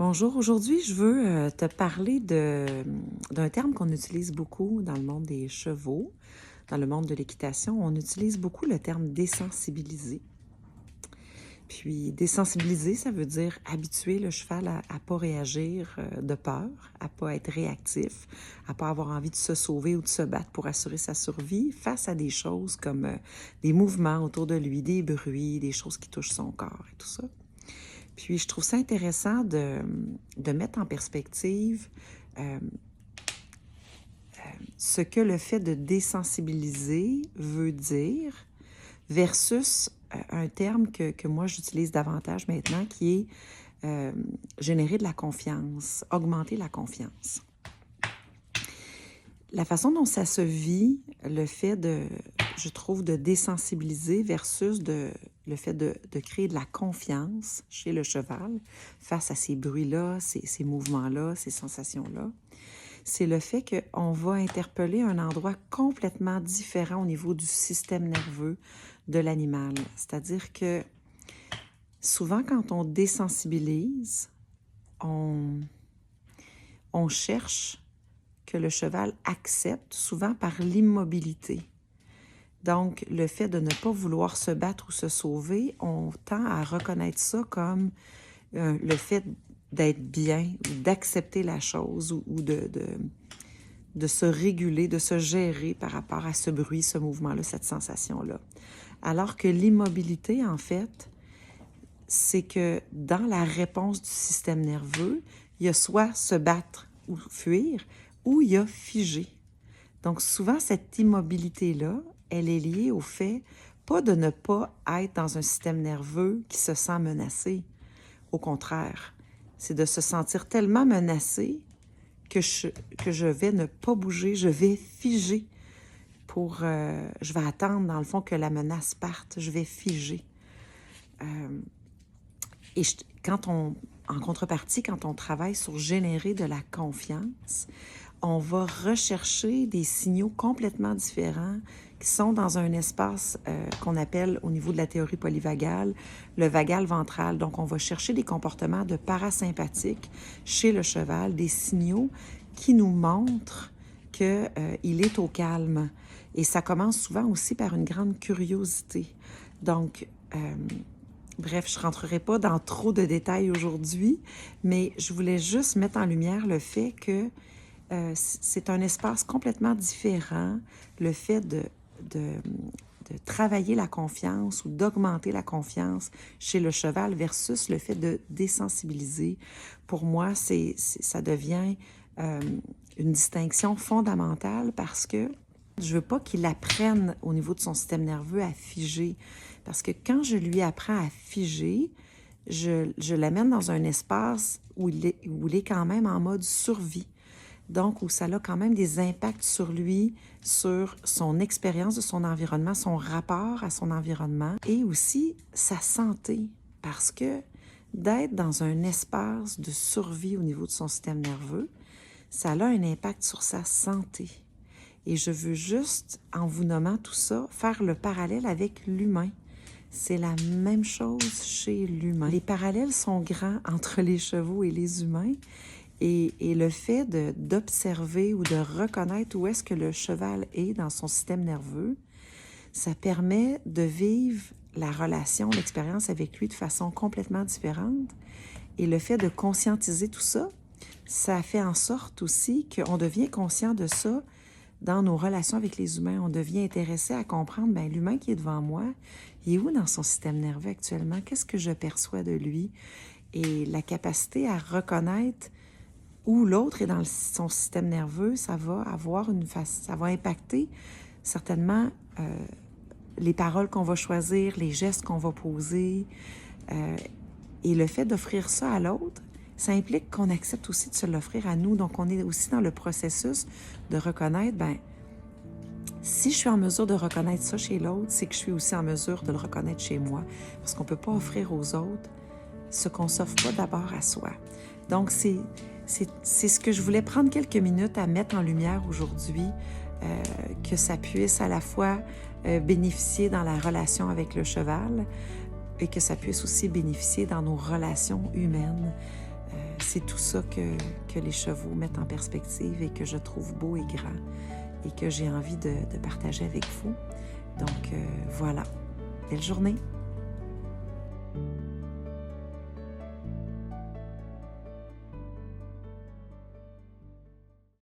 Bonjour, aujourd'hui je veux te parler d'un terme qu'on utilise beaucoup dans le monde des chevaux, dans le monde de l'équitation. On utilise beaucoup le terme désensibiliser. Puis désensibiliser, ça veut dire habituer le cheval à ne pas réagir de peur, à ne pas être réactif, à ne pas avoir envie de se sauver ou de se battre pour assurer sa survie face à des choses comme des mouvements autour de lui, des bruits, des choses qui touchent son corps et tout ça. Puis, je trouve ça intéressant de mettre en perspective ce que le fait de désensibiliser veut dire versus un terme que moi j'utilise davantage maintenant qui est générer de la confiance, augmenter la confiance. La façon dont ça se vit, le fait je trouve, de désensibiliser versus le fait de créer de la confiance chez le cheval face à ces bruits-là, ces mouvements-là, ces sensations-là, c'est le fait qu'on va interpeller un endroit complètement différent au niveau du système nerveux de l'animal. C'est-à-dire que souvent, quand on désensibilise, on cherche que le cheval accepte, souvent par l'immobilité. Donc, le fait de ne pas vouloir se battre ou se sauver, on tend à reconnaître ça comme le fait d'être bien ou d'accepter la chose ou de se réguler, de se gérer par rapport à ce bruit, ce mouvement-là, cette sensation-là. Alors que l'immobilité, en fait, c'est que dans la réponse du système nerveux, il y a soit se battre ou fuir, ou il y a figé. Donc, souvent, cette immobilité-là, elle est liée au fait, pas de ne pas être dans un système nerveux qui se sent menacé. Au contraire, c'est de se sentir tellement menacé que je vais ne pas bouger, je vais figer je vais attendre, dans le fond, que la menace parte, je vais figer. Et en contrepartie, quand on travaille sur générer de la confiance, on va rechercher des signaux complètement différents qui sont dans un espace qu'on appelle, au niveau de la théorie polyvagale, le vagal ventral. Donc, on va chercher des comportements de parasympathique chez le cheval, des signaux qui nous montrent qu'il est au calme. Et ça commence souvent aussi par une grande curiosité. Donc, bref, je ne rentrerai pas dans trop de détails aujourd'hui, mais je voulais juste mettre en lumière le fait que c'est un espace complètement différent, le fait de travailler la confiance ou d'augmenter la confiance chez le cheval versus le fait de désensibiliser. Pour moi, ça devient une distinction fondamentale parce que je ne veux pas qu'il apprenne au niveau de son système nerveux à figer. Parce que quand je lui apprends à figer, je l'amène dans un espace où il est quand même en mode survie. Donc, où ça a quand même des impacts sur lui, sur son expérience de son environnement, son rapport à son environnement et aussi sa santé. Parce que d'être dans un espace de survie au niveau de son système nerveux, ça a un impact sur sa santé. Et je veux juste, en vous nommant tout ça, faire le parallèle avec l'humain. C'est la même chose chez l'humain. Les parallèles sont grands entre les chevaux et les humains. Et le fait d'observer ou de reconnaître où est-ce que le cheval est dans son système nerveux, ça permet de vivre la relation, l'expérience avec lui de façon complètement différente. Et le fait de conscientiser tout ça, ça fait en sorte aussi qu'on devient conscient de ça dans nos relations avec les humains. On devient intéressé à comprendre, bien, l'humain qui est devant moi, il est où dans son système nerveux actuellement? Qu'est-ce que je perçois de lui? Et la capacité à reconnaître où l'autre est dans son système nerveux, ça va ça va impacter certainement les paroles qu'on va choisir, les gestes qu'on va poser. Et le fait d'offrir ça à l'autre, ça implique qu'on accepte aussi de se l'offrir à nous. Donc, on est aussi dans le processus de reconnaître, bien, si je suis en mesure de reconnaître ça chez l'autre, c'est que je suis aussi en mesure de le reconnaître chez moi. Parce qu'on ne peut pas offrir aux autres ce qu'on ne s'offre pas d'abord à soi. Donc, c'est ce que je voulais prendre quelques minutes à mettre en lumière aujourd'hui, que ça puisse à la fois bénéficier dans la relation avec le cheval et que ça puisse aussi bénéficier dans nos relations humaines. c'est tout ça que les chevaux mettent en perspective et que je trouve beau et grand et que j'ai envie de partager avec vous. Donc voilà, belle journée!